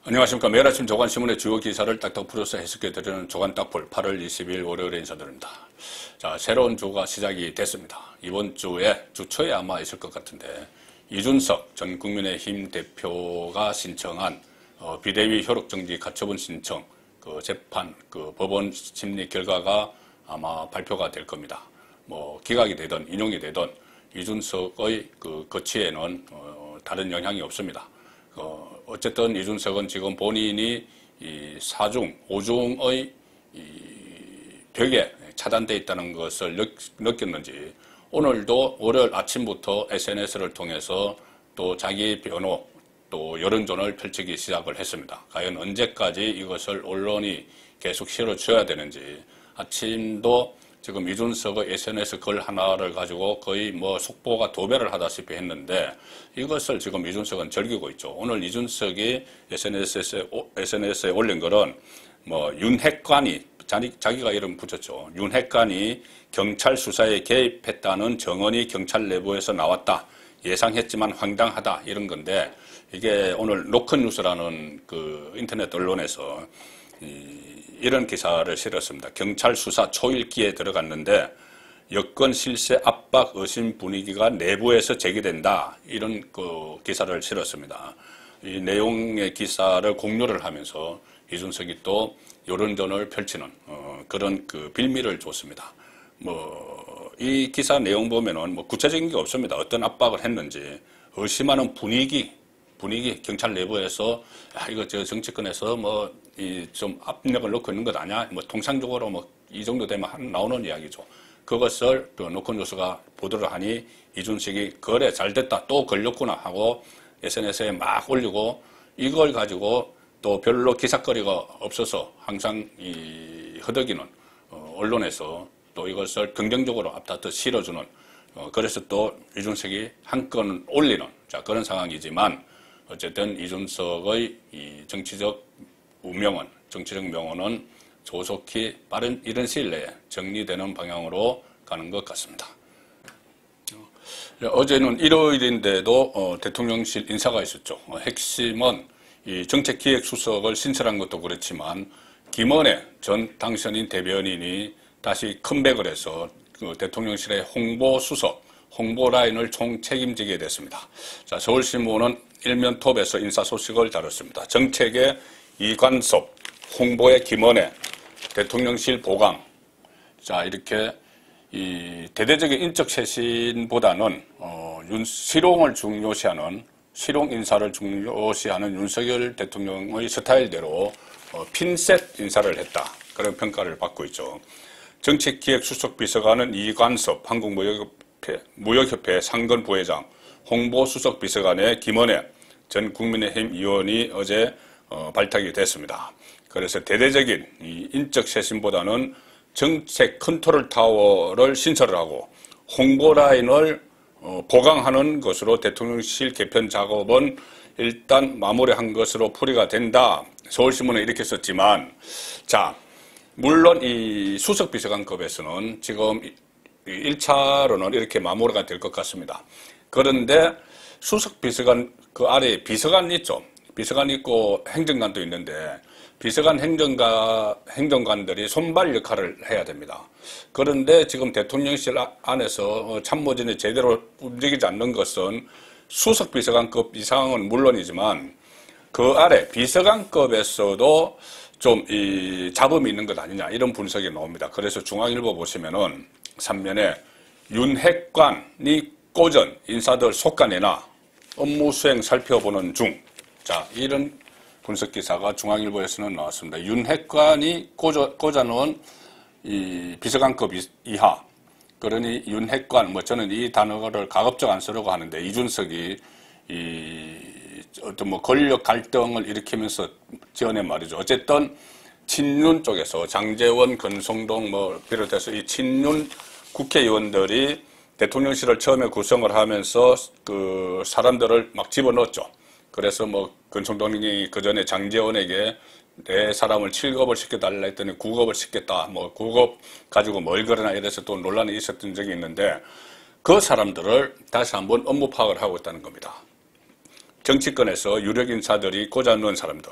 안녕하십니까. 매일 아침 조간신문의 주요 기사를 딱딱 풀어서 해석해드리는 조간딱풀 8월 20일 월요일에 인사드립니다. 자, 새로운 주가 시작이 됐습니다. 이번 주에 주 초에 아마 있을 것 같은데 이준석 전 국민의힘 대표가 신청한 비대위 효력정지 가처분 신청 재판 법원 심리 결과가 아마 발표가 될 겁니다. 뭐 기각이 되든 인용이 되든 이준석의 거취에는 다른 영향이 없습니다. 어쨌든 이준석은 지금 본인이 이 4중, 5중의 벽에 차단되어 있다는 것을 느꼈는지 오늘도 월요일 아침부터 SNS를 통해서 또 자기 변호, 또 여론전을 펼치기 시작을 했습니다. 과연 언제까지 이것을 언론이 계속 실어줘야 되는지 아침도 지금 이준석의 SNS 글 하나를 가지고 거의 뭐 속보가 도배를 하다시피 했는데 이것을 지금 이준석은 즐기고 있죠. 오늘 이준석이 SNS에 올린 글은 뭐 윤핵관이 자기가 이름 붙였죠. 윤핵관이 경찰 수사에 개입했다는 정언이 경찰 내부에서 나왔다. 예상했지만 황당하다 이런 건데 이게 오늘 노컷뉴스라는 인터넷 언론에서 이런 기사를 실었습니다. 경찰 수사 초읽기에 들어갔는데 여권 실세 압박 의심 분위기가 내부에서 제기된다. 이런 기사를 실었습니다. 이 내용의 기사를 공유를 하면서 이준석이 또 여론전을 펼치는 그런 빌미를 줬습니다. 이 기사 내용 보면은 구체적인 게 없습니다. 어떤 압박을 했는지 의심하는 분위기 경찰 내부에서 이거 정치권에서 좀 압력을 넣고 있는 것 아니야? 통상적으로 이 정도 되면 나오는 이야기죠. 그것을 또 노컷뉴스가 보도를 하니 이준석이 그래 잘 됐다 또 걸렸구나 하고 SNS에 막 올리고 이걸 가지고 또 별로 기사거리가 없어서 항상 허덕이는 언론에서 또 이것을 긍정적으로 앞다퉈 실어주는 그래서 또 이준석이 한 건 올리는 그런 상황이지만 어쨌든 이준석의 이 정치적 명언은 조속히 빠른 이런 시일 내에 정리되는 방향으로 가는 것 같습니다. 어제는 일요일인데도 대통령실 인사가 있었죠. 핵심은 이 정책기획수석을 신설한 것도 그렇지만 김은혜 전 당선인 대변인이 다시 컴백을 해서 대통령실의 홍보수석, 홍보라인을 총책임지게 됐습니다. 자, 서울신문은 일면톱에서 인사 소식을 다뤘습니다. 정책의 이관섭, 홍보의 김은혜, 대통령실 보강. 자, 이렇게 이 대대적인 인적 쇄신보다는 실용을 중요시하는 실용 인사를 중요시하는 윤석열 대통령의 스타일대로 핀셋 인사를 했다. 그런 평가를 받고 있죠. 정책기획수석비서관은 이관섭, 한국무역협회 상근 부회장, 홍보수석 비서관의 김은혜 전 국민의힘 의원이 어제 발탁이 됐습니다. 그래서 대대적인 이 인적 쇄신보다는 정책 컨트롤 타워를 신설을 하고 홍보 라인을 보강하는 것으로 대통령실 개편 작업은 일단 마무리한 것으로 풀이가 된다. 서울신문에 이렇게 썼지만 자, 물론 이 수석비서관급에서는 지금 1차로는 이렇게 마무리가 될 것 같습니다. 그런데 수석비서관 그 아래에 비서관이 있죠. 비서관이 있고 행정관도 있는데 비서관 행정관들이 손발 역할을 해야 됩니다. 그런데 지금 대통령실 안에서 참모진이 제대로 움직이지 않는 것은 수석비서관급 이상은 물론이지만 그 아래 비서관급에서도 좀 이 잡음이 있는 것 아니냐 이런 분석이 나옵니다. 그래서 중앙일보 보시면은 3면에 윤핵관이 꼬전 인사들 속아내나 업무 수행 살펴보는 중. 자, 이런 분석 기사가 중앙일보에서는 나왔습니다. 윤핵관이 꽂아놓은 이 비서관급 이하. 그러니 윤핵관, 저는 이 단어를 가급적 안 쓰려고 하는데 이준석이 어떤 권력 갈등을 일으키면서 지어낸 말이죠. 어쨌든 친윤 쪽에서 장제원, 권성동 비롯해서 이 친윤 국회의원들이 대통령실을 처음에 구성을 하면서 그 사람들을 막 집어넣었죠. 그래서 권성동이 그 전에 장제원에게 내 사람을 7급을 시켜달라 했더니 9급을 시켰다. 9급 가지고 뭘 그러나 이래서 또 논란이 있었던 적이 있는데 그 사람들을 다시 한번 업무 파악을 하고 있다는 겁니다. 정치권에서 유력 인사들이 꽂아 넣은 사람들.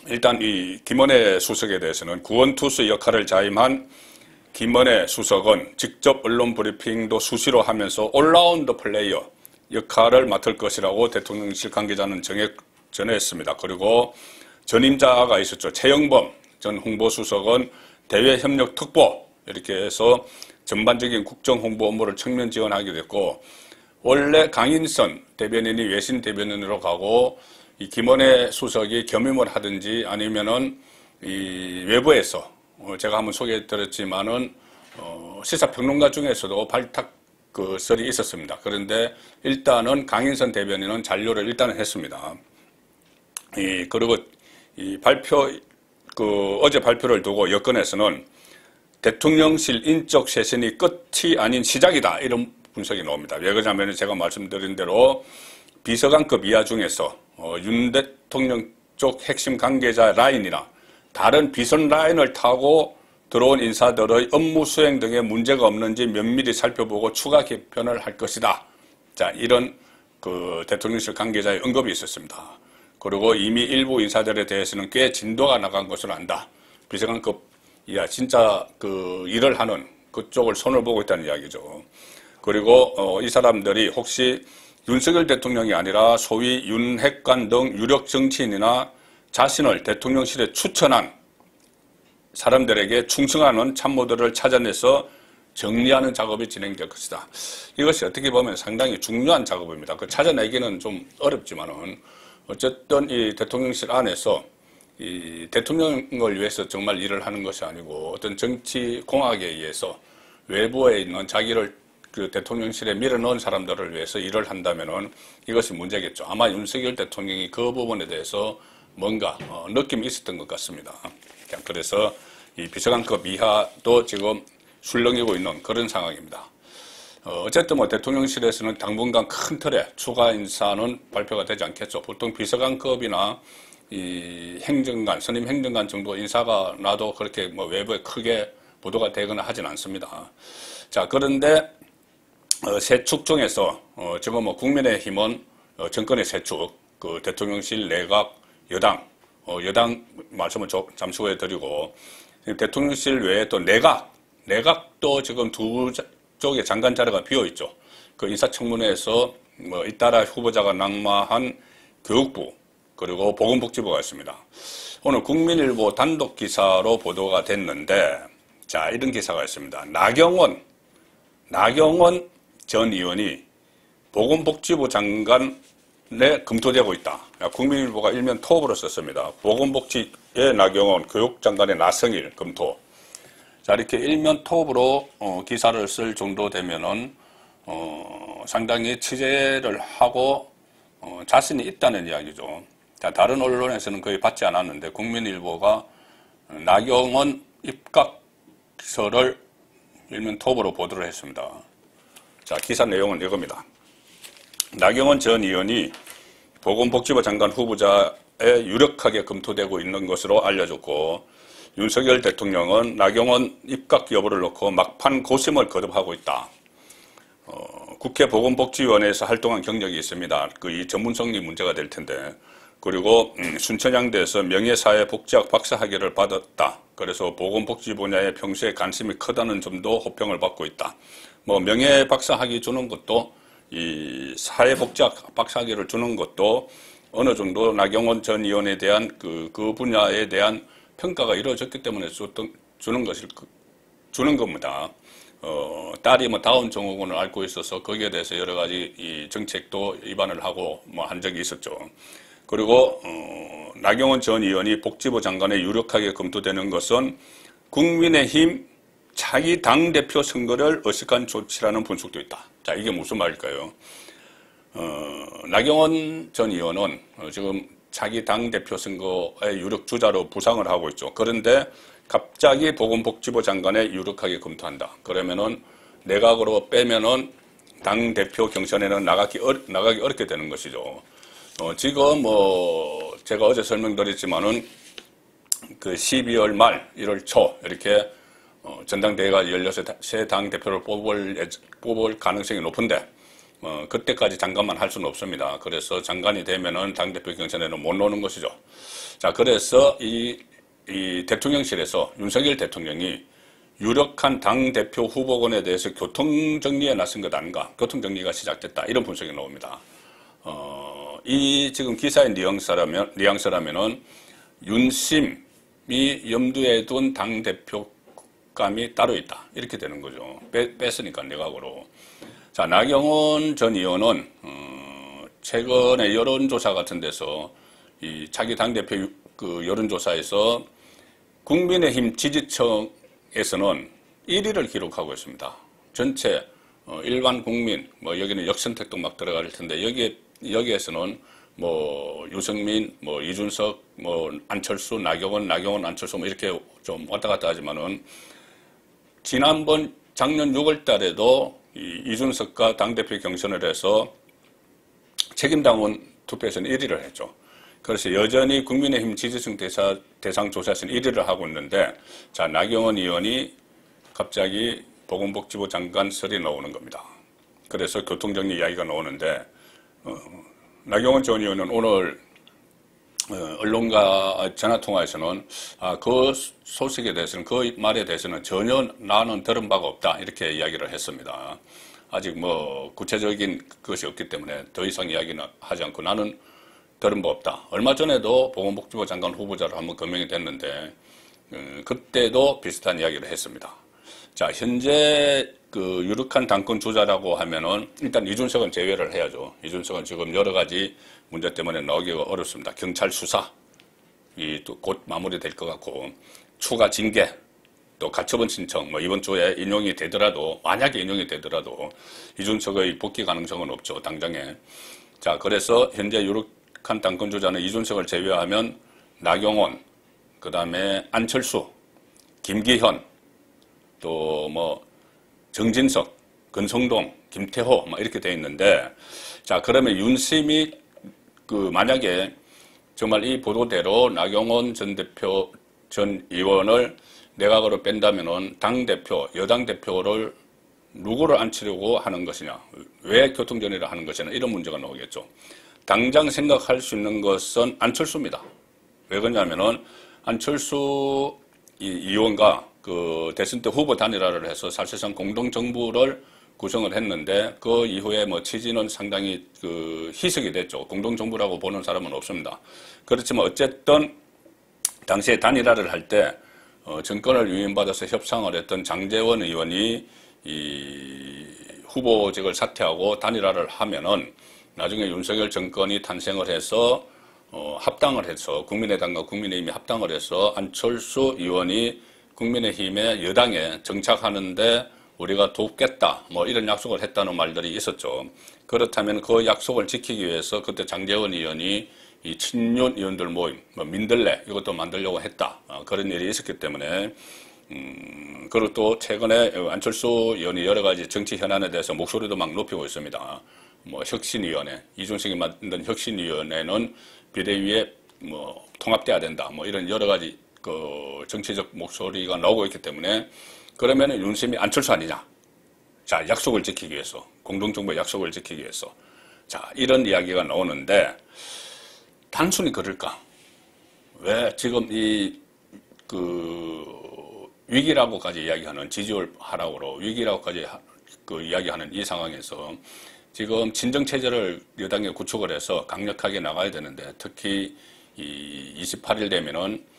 일단 이 김은혜 수석에 대해서는 구원투수 역할을 자임한 김은혜 수석은 직접 언론 브리핑도 수시로 하면서 올라운드 플레이어 역할을 맡을 것이라고 대통령실 관계자는 전했습니다. 그리고 전임자가 있었죠. 최영범 전 홍보수석은 대외협력특보 이렇게 해서 전반적인 국정홍보 업무를 측면 지원하게 됐고, 원래 강인선 대변인이 외신 대변인으로 가고 이 김은혜 수석이 겸임을 하든지 아니면은 이 외부에서 제가 한번 소개해드렸지만은 시사평론가 중에서도 발탁 그 설이 있었습니다. 그런데 일단은 강인선 대변인은 잔류를 일단은 했습니다. 그리고 이 어제 발표를 두고 여권에서는 대통령실 인적 쇄신이 끝이 아닌 시작이다, 이런 분석이 나옵니다. 왜 그러냐면 제가 말씀드린 대로 비서관급 이하 중에서 윤 대통령 쪽 핵심 관계자 라인이나 다른 비선 라인을 타고 들어온 인사들의 업무 수행 등에 문제가 없는지 면밀히 살펴보고 추가 개편을 할 것이다. 자, 이런 그 대통령실 관계자의 언급이 있었습니다. 그리고 이미 일부 인사들에 대해서는 꽤 진도가 나간 것으로 안다. 비서관급 이하 진짜 그 일을 하는 그쪽을 손을 보고 있다는 이야기죠. 그리고 이 사람들이 혹시 윤석열 대통령이 아니라 소위 윤핵관 등 유력 정치인이나 자신을 대통령실에 추천한 사람들에게 충성하는 참모들을 찾아내서 정리하는 작업이 진행될 것이다. 이것이 어떻게 보면 상당히 중요한 작업입니다. 그 찾아내기는 좀 어렵지만은 어쨌든 이 대통령실 안에서 이 대통령을 위해서 정말 일을 하는 것이 아니고 어떤 정치 공학에 의해서 외부에 있는 자기를 그 대통령실에 밀어넣은 사람들을 위해서 일을 한다면은 이것이 문제겠죠. 아마 윤석열 대통령이 그 부분에 대해서 뭔가 느낌이 있었던 것 같습니다. 그래서 이 비서관급 이하도 지금 술렁이고 있는 그런 상황입니다. 어쨌든 뭐 대통령실에서는 당분간 큰 틀의 추가 인사는 발표가 되지 않겠죠. 보통 비서관급이나 이 행정관, 선임 행정관 정도 인사가 나도 그렇게 뭐 외부에 크게 보도가 되거나 하진 않습니다. 자, 그런데 세 축 중에서 지금 뭐 국민의힘은 정권의 세 축, 그 대통령실, 내각, 여당, 여당 말씀을 잠시 후에 드리고, 대통령실 외에 또 내각도 지금 두 쪽에 장관 자리가 비어 있죠. 그 인사청문회에서 뭐 잇따라 후보자가 낙마한 교육부 그리고 보건복지부가 있습니다. 오늘 국민일보 단독 기사로 보도가 됐는데, 자, 이런 기사가 있습니다. 나경원 전 의원이 보건복지부 장관에 검토되고 있다. 국민일보가 일면 톱으로 썼습니다. 보건복지의 나경원, 교육장관의 나성일 검토. 자, 이렇게 일면 톱으로 기사를 쓸 정도 되면은 상당히 취재를 하고 자신이 있다는 이야기죠. 자, 다른 언론에서는 거의 받지 않았는데 국민일보가 나경원 입각서를 일면 톱으로 보도를 했습니다. 자, 기사 내용은 이겁니다. 나경원 전 의원이 보건복지부 장관 후보자에 유력하게 검토되고 있는 것으로 알려졌고, 윤석열 대통령은 나경원 입각 여부를 놓고 막판 고심을 거듭하고 있다. 국회 보건복지위원회에서 활동한 경력이 있습니다. 이 전문성이 문제가 될 텐데. 그리고 순천향대에서 명예사회복지학 박사학위를 받았다. 그래서 보건복지 분야에 평소에 관심이 크다는 점도 호평을 받고 있다. 뭐 명예 박사학위 주는 것도, 이 사회복지학 박사학위를 주는 것도 어느 정도 나경원 전 의원에 대한 그 분야에 대한 평가가 이루어졌기 때문에 주는 겁니다. 딸이 뭐 다운증후군을 앓고 있어서 거기에 대해서 여러 가지 이 정책도 위반을 하고 뭐 한 적이 있었죠. 그리고 나경원 전 의원이 복지부 장관에 유력하게 검토되는 것은 국민의힘 차기 당대표 선거를 의식한 조치라는 분석도 있다. 자, 이게 무슨 말일까요? 나경원 전 의원은 지금 차기 당대표 선거의 유력 주자로 부상을 하고 있죠. 그런데 갑자기 보건복지부 장관에 유력하게 검토한다. 그러면은 내각으로 빼면은 당대표 경선에는 나가기 어렵게 되는 것이죠. 지금 뭐 제가 어제 설명드렸지만은 그 12월 말 1월 초 이렇게 전당대회가 열려서 새 당대표를 뽑을 가능성이 높은데, 그때까지 장관만 할 수는 없습니다. 그래서 장관이 되면은 당대표 경선에는 못 나오는 것이죠. 자, 그래서 이 대통령실에서 윤석열 대통령이 유력한 당대표 후보군에 대해서 교통정리에 나선 것 아닌가, 교통정리가 시작됐다, 이런 분석이 나옵니다. 이 지금 기사의 뉘앙스라면은 윤심이 염두에 둔 당대표감이 따로 있다, 이렇게 되는 거죠. 뺐으니까 내각으로. 자, 나경원 전 의원은 최근에 여론조사 같은 데서 이 자기 당대표 그 여론조사에서 국민의힘 지지층에서는 1위를 기록하고 있습니다. 전체 일반 국민, 뭐 여기는 역선택도 막 들어갈 텐데 여기에서는 뭐 유승민, 뭐 이준석, 뭐 안철수, 나경원, 안철수 뭐 이렇게 좀 왔다 갔다 하지만은 지난번 작년 6월 달에도 이준석과 당대표 경선을 해서 책임당원 투표에서는 1위를 했죠. 그래서 여전히 국민의힘 지지층 대상 조사에서는 1위를 하고 있는데, 자, 나경원 의원이 갑자기 보건복지부 장관설이 나오는 겁니다. 그래서 교통정리 이야기가 나오는데, 나경원 전 의원은 오늘 언론과 전화통화에서는 그 소식에 대해서는, 그 말에 대해서는 전혀 나는 들은 바가 없다, 이렇게 이야기를 했습니다. 아직 뭐 구체적인 것이 없기 때문에 더 이상 이야기는 하지 않고 나는 들은 바 없다. 얼마 전에도 보건복지부 장관 후보자로 한번 거명이 됐는데 그때도 비슷한 이야기를 했습니다. 자, 현재 그 유력한 당권 주자라고 하면은 일단 이준석은 제외를 해야죠. 이준석은 지금 여러 가지 문제 때문에 나오기가 어렵습니다. 경찰 수사 또 곧 마무리될 것 같고, 추가 징계, 또 가처분 신청, 뭐 이번 주에 인용이 되더라도, 만약에 인용이 되더라도 이준석의 복귀 가능성은 없죠, 당장에. 자, 그래서 현재 유력한 당권 주자는 이준석을 제외하면 나경원, 그 다음에 안철수, 김기현, 또 뭐 정진석, 권성동, 김태호 막 이렇게 돼 있는데, 자, 그러면 윤심이 만약에 정말 이 보도대로 나경원 전 의원을 내각으로 뺀다면은 당대표, 여당 대표를 누구를 앉히려고 하는 것이냐, 왜 교통정리를 하는 것이냐, 이런 문제가 나오겠죠. 당장 생각할 수 있는 것은 안철수입니다. 왜 그러냐면은 안철수 의원과 그 대선 때 후보 단일화를 해서 사실상 공동정부를 구성을 했는데, 그 이후에 뭐 취지는 상당히 희석이 됐죠. 공동정부라고 보는 사람은 없습니다. 그렇지만 어쨌든 당시에 단일화를 할 때 정권을 위임받아서 협상을 했던 장제원 의원이 이 후보직을 사퇴하고 단일화를 하면은 나중에 윤석열 정권이 탄생을 해서 합당을 해서 국민의당과 국민의힘이 합당을 해서 안철수 의원이 국민의힘의 여당에 정착하는데 우리가 돕겠다, 뭐 이런 약속을 했다는 말들이 있었죠. 그렇다면 그 약속을 지키기 위해서 그때 장제원 의원이 이 친윤 의원들 모임, 뭐 민들레 이것도 만들려고 했다, 그런 일이 있었기 때문에 그리고 또 최근에 안철수 의원이 여러 가지 정치 현안에 대해서 목소리도 막 높이고 있습니다. 뭐 혁신위원회, 이준석이 만든 혁신위원회는 비대위에 뭐 통합돼야 된다, 뭐 이런 여러 가지 그 정치적 목소리가 나오고 있기 때문에, 그러면은 윤심이 안철수 아니냐? 자, 약속을 지키기 위해서, 공동정부의 약속을 지키기 위해서, 자, 이런 이야기가 나오는데, 단순히 그럴까? 왜 지금 위기라고까지 이야기하는, 지지율 하락으로 위기라고까지 이야기하는 이 상황에서 지금 친정체제를 여당에 구축을 해서 강력하게 나가야 되는데, 특히 28일 되면은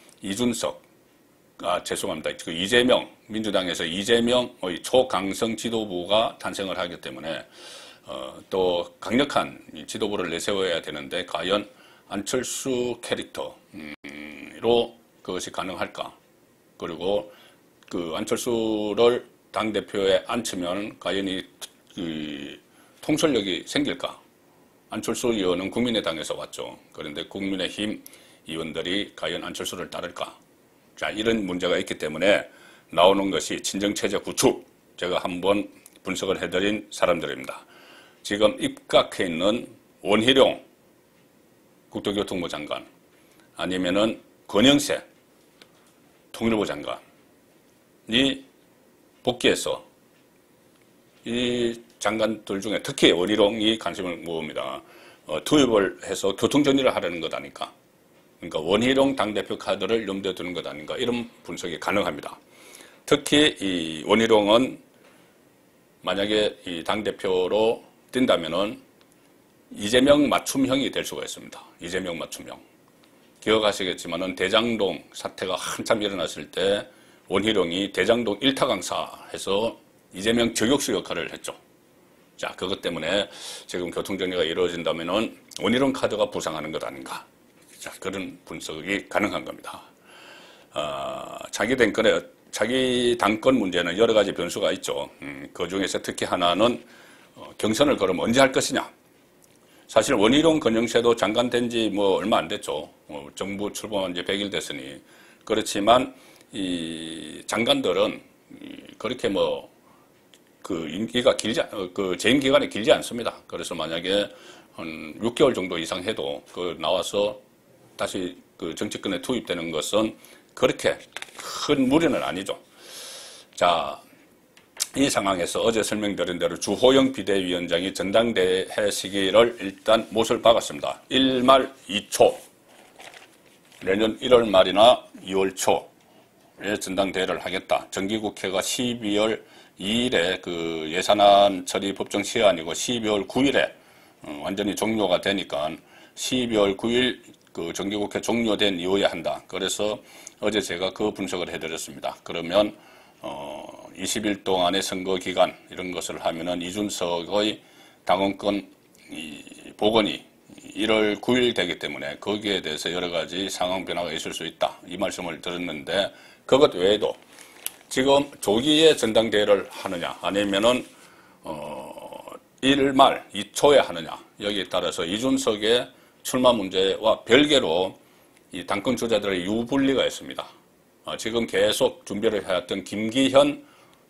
죄송합니다. 이재명, 민주당에서 이재명의 초강성 지도부가 탄생을 하기 때문에 또 강력한 지도부를 내세워야 되는데, 과연 안철수 캐릭터로 그것이 가능할까? 그리고 안철수를 당대표에 앉히면 과연 이 통솔력이 생길까? 안철수 의원은 국민의당에서 왔죠. 그런데 국민의힘 의원들이 과연 안철수를 따를까? 자, 이런 문제가 있기 때문에 나오는 것이 친정체제 구축, 제가 한번 분석을 해드린 사람들입니다. 지금 입각해 있는 원희룡 국토교통부 장관, 아니면은 권영세 통일부 장관이 복귀해서 이 장관들 중에 특히 원희룡이 관심을 모읍니다. 투입을 해서 교통정리를 하려는 것 아닌가. 그러니까 원희룡 당대표 카드를 염두에 두는 것 아닌가. 이런 분석이 가능합니다. 특히 이 원희룡은 만약에 이 당대표로 뛴다면은 이재명 맞춤형이 될 수가 있습니다. 이재명 맞춤형. 기억하시겠지만은 대장동 사태가 한참 일어났을 때 원희룡이 대장동 1타 강사해서 이재명 저격수 역할을 했죠. 자, 그것 때문에 지금 교통정리가 이루어진다면은 원희룡 카드가 부상하는 것 아닌가. 자, 그런 분석이 가능한 겁니다. 자기 당권 문제는 여러 가지 변수가 있죠. 그 중에서 특히 하나는 경선을 그럼 언제 할 것이냐. 사실 원희룡 건영세도 장관 된 지 뭐 얼마 안 됐죠. 정부 출범한 지 100일 됐으니. 그렇지만 이 장관들은 그렇게 뭐 그 임기가 재임 기간이 길지 않습니다. 그래서 만약에 한 6개월 정도 이상 해도 그 나와서 다시 그 정치권에 투입되는 것은 그렇게 큰 무리는 아니죠. 자, 이 상황에서 어제 설명드린 대로 주호영 비대위원장이 전당대회 시기를 일단 못을 박았습니다. 1말 2초, 내년 1월 말이나 2월 초에 전당대회를 하겠다. 정기국회가 12월 2일에 그 예산안 처리 법정 시한이고 12월 9일에 완전히 종료가 되니까 12월 9일 그 정기국회 종료된 이후에 한다. 그래서 어제 제가 그 분석을 해드렸습니다. 그러면 20일 동안의 선거 기간 이런 것을 하면은 이준석의 당원권 복원이 1월 9일 되기 때문에 거기에 대해서 여러 가지 상황 변화가 있을 수 있다. 이 말씀을 드렸는데 그것 외에도 지금 조기에 전당대회를 하느냐 아니면은 1일 말 2초에 하느냐 여기에 따라서 이준석의 출마 문제와 별개로 이 당권 주자들의 유불리가 있습니다. 지금 계속 준비를 해왔던 김기현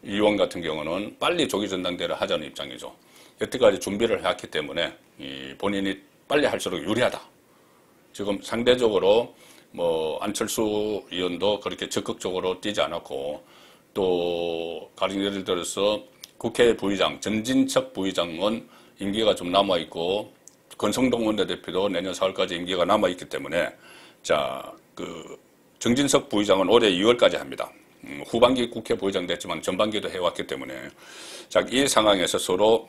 의원 같은 경우는 빨리 조기 전당대회를 하자는 입장이죠. 여태까지 준비를 해왔기 때문에 본인이 빨리 할수록 유리하다. 지금 상대적으로 뭐 안철수 의원도 그렇게 적극적으로 뛰지 않았고 또 가령 예를 들어서 국회 부의장 전진석 부의장은 임기가 좀 남아있고 권성동 원내대표도 내년 4월까지 임기가 남아있기 때문에 자, 그 정진석 부의장은 올해 2월까지 합니다. 후반기 국회 부의장 됐지만 전반기도 해왔기 때문에 자, 이 상황에서 서로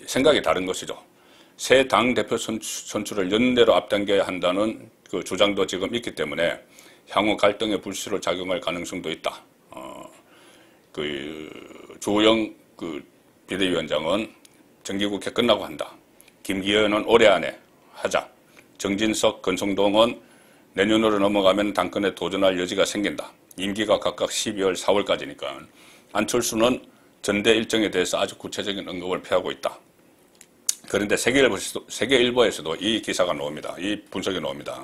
생각이 다른 것이죠. 새 당 대표 선출을 연내로 앞당겨야 한다는 그 주장도 지금 있기 때문에 향후 갈등의 불씨로 작용할 가능성도 있다. 주호영 비대위원장은 정기국회 끝나고 한다. 김기현은 올해 안에 하자. 정진석, 권성동은 내년으로 넘어가면 당권에 도전할 여지가 생긴다. 임기가 각각 12월, 4월까지니까. 안철수는 전대 일정에 대해서 아주 구체적인 언급을 피하고 있다. 그런데 세계일보에서도 이 기사가 나옵니다. 이 분석이 나옵니다.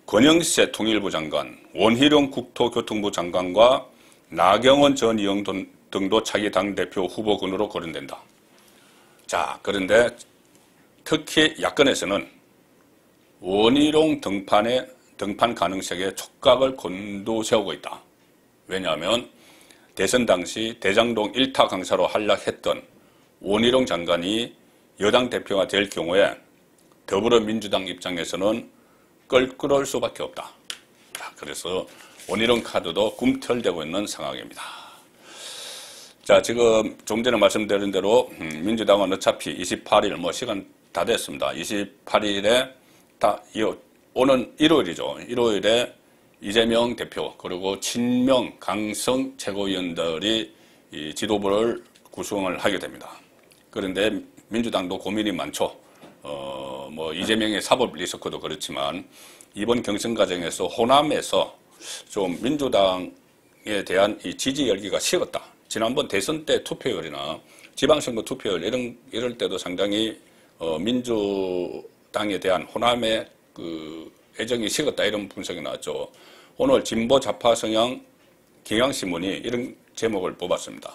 권영세 통일부 장관, 원희룡 국토교통부 장관과 나경원 전 의원 등도 차기 당대표 후보군으로 거론된다. 자, 그런데 특히 야권에서는 원희룡 등판 가능성에 촉각을 곤두세우고 있다. 왜냐하면 대선 당시 대장동 1타 강사로 활약했던 원희룡 장관이 여당 대표가 될 경우에 더불어민주당 입장에서는 껄끄러울 수밖에 없다. 자, 그래서 원희룡 카드도 꿈틀대고 있는 상황입니다. 자, 지금 좀 전에 말씀드린 대로 민주당은 어차피 28일 시간 다 됐습니다. 28일에 오는 일요일이죠. 일요일에 이재명 대표 그리고 친명 강성 최고위원들이 이 지도부를 구성을 하게 됩니다. 그런데 민주당도 고민이 많죠. 이재명의 사법 리스크도 그렇지만 이번 경선 과정에서 호남에서 좀 민주당에 대한 이 지지 열기가 식었다. 지난번 대선 때 투표율이나 지방선거 투표율 이럴 때도 상당히 민주당에 대한 호남의 그 애정이 식었다 이런 분석이 나왔죠. 오늘 진보 좌파 성향 경향신문이 이런 제목을 뽑았습니다.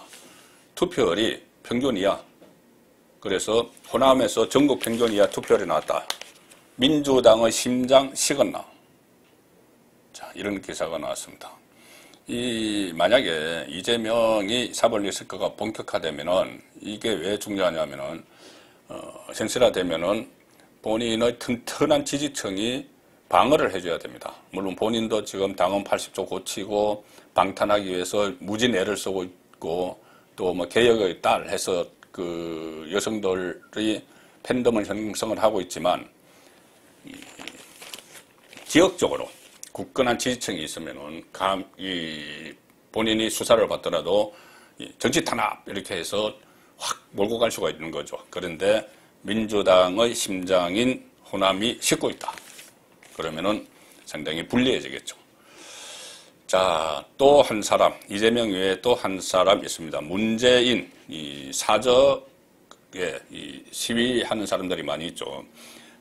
투표율이 평균 이하. 그래서 호남에서 전국 평균 이하 투표율이 나왔다. 민주당의 심장 식었나? 자, 이런 기사가 나왔습니다. 만약에 이재명이 사법 리스크가 본격화되면은 이게 왜 중요하냐면은 현실화되면은 본인의 튼튼한 지지층이 방어를 해줘야 됩니다. 물론 본인도 지금 당헌 80조 고치고 방탄하기 위해서 무진 애를 쓰고 있고 또 뭐 개혁의 딸 해서 그 여성들이 팬덤을 형성을 하고 있지만 지역적으로 굳건한 지지층이 있으면은 본인이 수사를 받더라도 정치 탄압 이렇게 해서 확 몰고 갈 수가 있는 거죠. 그런데 민주당의 심장인 호남이 싣고 있다. 그러면은 상당히 불리해지겠죠. 자, 또 한 사람, 이재명 외에 또 한 사람 있습니다. 문재인, 이 사저에 이 시위하는 사람들이 많이 있죠.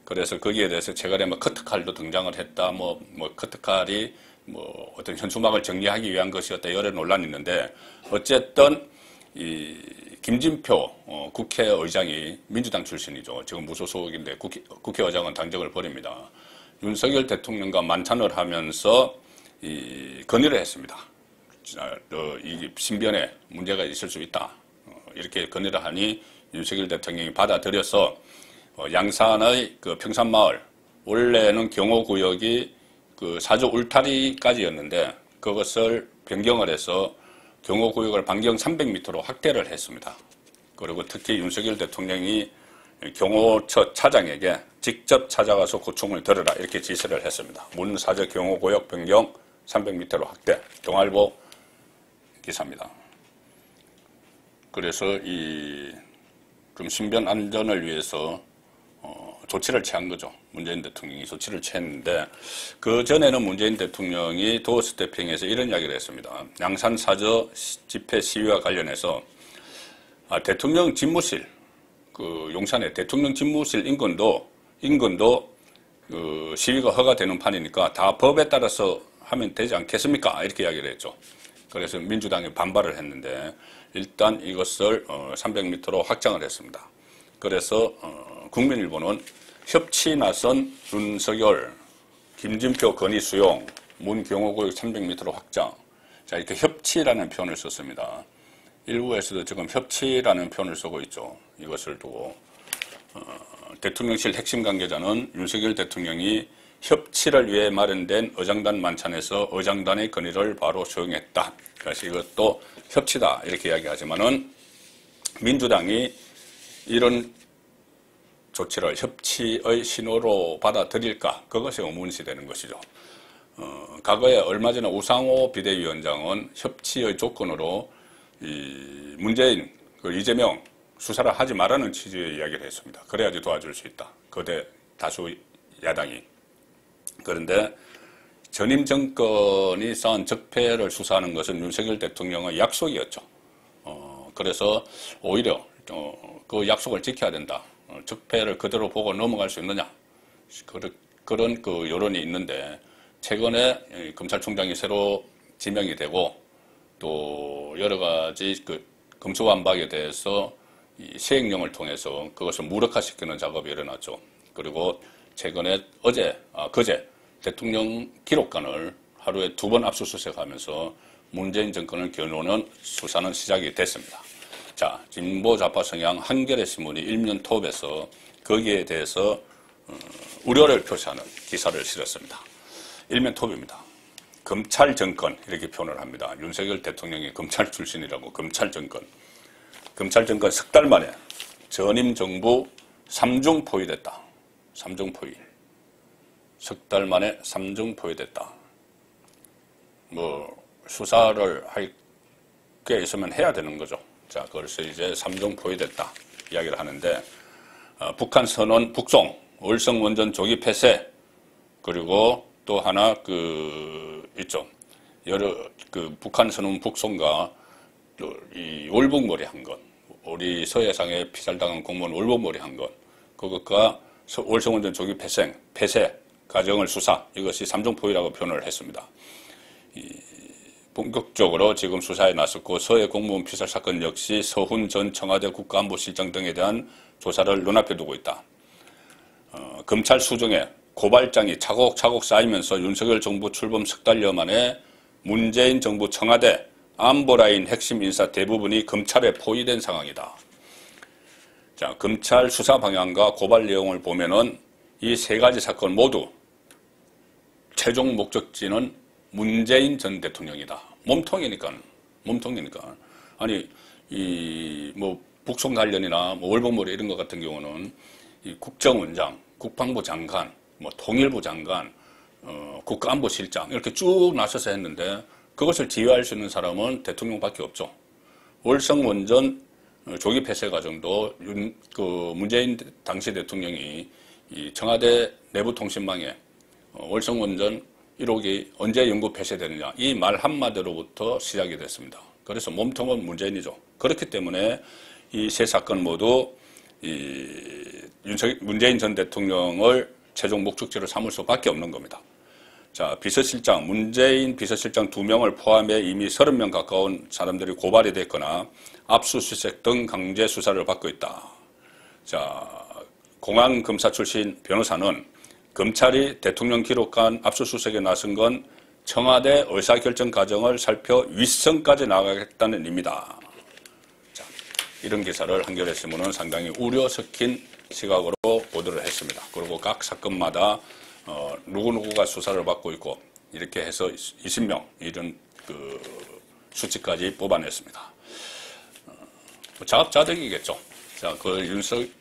그래서 거기에 대해서 최근에 뭐 커트칼도 등장을 했다. 뭐 커트칼이 뭐 어떤 현수막을 정리하기 위한 것이었다. 여러 논란이 있는데 어쨌든 이 김진표 국회의장이 민주당 출신이죠. 지금 무소속인데 국회의장은 당적을 버립니다. 윤석열 대통령과 만찬을 하면서 건의를 했습니다. 이 신변에 문제가 있을 수 있다. 이렇게 건의를 하니 윤석열 대통령이 받아들여서 양산의 그 평산마을, 원래는 경호구역이 그 사저 울타리까지였는데 그것을 변경을 해서 경호구역을 반경 300m로 확대를 했습니다. 그리고 특히 윤석열 대통령이 경호처 차장에게 직접 찾아가서 고충을 들으라 이렇게 지시를 했습니다. 문사저 경호구역 변경 300m로 확대, 동아일보 기사입니다. 그래서 좀 신변 안전을 위해서 조치를 취한 거죠. 문재인 대통령이 조치를 취했는데 그 전에는 문재인 대통령이 도어 스태핑에서 이런 이야기를 했습니다. 양산 사저 집회 시위와 관련해서 대통령 집무실, 그 용산의 대통령 집무실 인근도 그 시위가 허가되는 판이니까 다 법에 따라서 하면 되지 않겠습니까? 이렇게 이야기를 했죠. 그래서 민주당이 반발을 했는데 일단 이것을 300m로 확장을 했습니다. 그래서 국민일보는 협치 나선 윤석열, 김진표 건의 수용, 문 경호구역 300m로 확장. 자, 이렇게 협치라는 표현을 썼습니다. 일부에서도 지금 협치라는 표현을 쓰고 있죠. 이것을 두고 대통령실 핵심 관계자는 윤석열 대통령이 협치를 위해 마련된 의장단 만찬에서 의장단의 건의를 바로 수용했다. 그래서 이것도 협치다 이렇게 이야기하지만은 민주당이 이런 조치를 협치의 신호로 받아들일까? 그것이 의문시 되는 것이죠. 과거에 얼마 전에 우상호 비대위원장은 협치의 조건으로 문재인, 이재명 수사를 하지 말라는 취지의 이야기를 했습니다. 그래야지 도와줄 수 있다. 거대 다수 야당이. 그런데 전임 정권이 쌓은 적폐를 수사하는 것은 윤석열 대통령의 약속이었죠. 그래서 오히려 그 약속을 지켜야 된다. 적폐를 그대로 보고 넘어갈 수 있느냐. 그런 그 여론이 있는데 최근에 검찰총장이 새로 지명이 되고 또 여러 가지 그 검수완박에 대해서 이 시행령을 통해서 그것을 무력화시키는 작업이 일어났죠. 그리고 최근에 그제 대통령 기록관을 하루에 2번 압수수색하면서 문재인 정권을 겨누는 수사는 시작이 됐습니다. 자, 진보 좌파 성향 한겨레 신문이 일면 톱에서 거기에 대해서 우려를 표시하는 기사를 실었습니다. 일면 톱입니다. 검찰 정권 이렇게 표현을 합니다. 윤석열 대통령이 검찰 출신이라고 검찰 정권 석 달 만에 전임 정부 3중 포위됐다. 3중 포위. 석 달 만에 3중 포위됐다. 뭐 수사를 할 게 있으면 해야 되는 거죠. 자, 그래서 이제 3중 포위됐다 이야기를 하는데 북한 선언 북송, 월성 원전 조기 폐쇄, 그리고 또 하나 있죠. 북한 선언 북송과 이 월북몰이 한 것, 우리 서해상에 피살당한 공무원 월북몰이 한 것, 그것과 월성 원전 조기 폐쇄 과정을 수사, 이것이 3중 포위라고 표현을 했습니다. 본격적으로 지금 수사에 나섰고 서해 공무원 피살 사건 역시 서훈 전 청와대 국가안보실장 등에 대한 조사를 눈앞에 두고 있다. 검찰 수정에 고발장이 차곡차곡 쌓이면서 윤석열 정부 출범 석 달여 만에 문재인 정부 청와대 안보라인 핵심 인사 대부분이 검찰에 포위된 상황이다. 자, 검찰 수사 방향과 고발 내용을 보면은 이 세 가지 사건 모두 최종 목적지는 문재인 전 대통령이다. 몸통이니까. 아니, 북송 관련이나 월북몰이 이런 것 같은 경우는 이 국정원장, 국방부 장관, 통일부 장관, 국가안보실장 이렇게 쭉 나서서 했는데 그것을 지휘할 수 있는 사람은 대통령밖에 없죠. 월성원전 조기 폐쇄 과정도 문재인 당시 대통령이 이 청와대 내부통신망에 월성원전 1호기 언제 영구 폐쇄되느냐 이 말 한마디로부터 시작이 됐습니다. 그래서 몸통은 문재인이죠. 그렇기 때문에 이 세 사건 모두 문재인 전 대통령을 최종 목적지로 삼을 수밖에 없는 겁니다. 자, 비서실장, 문재인 비서실장 2명을 포함해 이미 30명 가까운 사람들이 고발이 됐거나 압수수색 등 강제 수사를 받고 있다. 자, 공안검사 출신 변호사는 검찰이 대통령 기록관 압수수색에 나선 건 청와대 의사결정 과정을 살펴 윗선까지 나가겠다는 의미다. 자, 이런 기사를 한겨레신문은 상당히 우려 섞인 시각으로 보도를 했습니다. 그리고 각 사건마다 누구누구가 수사를 받고 있고 이렇게 해서 20명 이런 수치까지 뽑아냈습니다. 자업자득이겠죠. 자,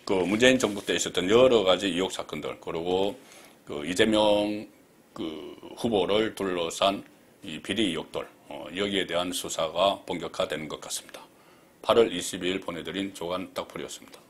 문재인 정부 때 있었던 여러 가지 의혹 사건들, 그리고 이재명 후보를 둘러싼 이 비리 의혹들, 여기에 대한 수사가 본격화되는 것 같습니다. 8월 22일 보내드린 조간 딱풀이었습니다.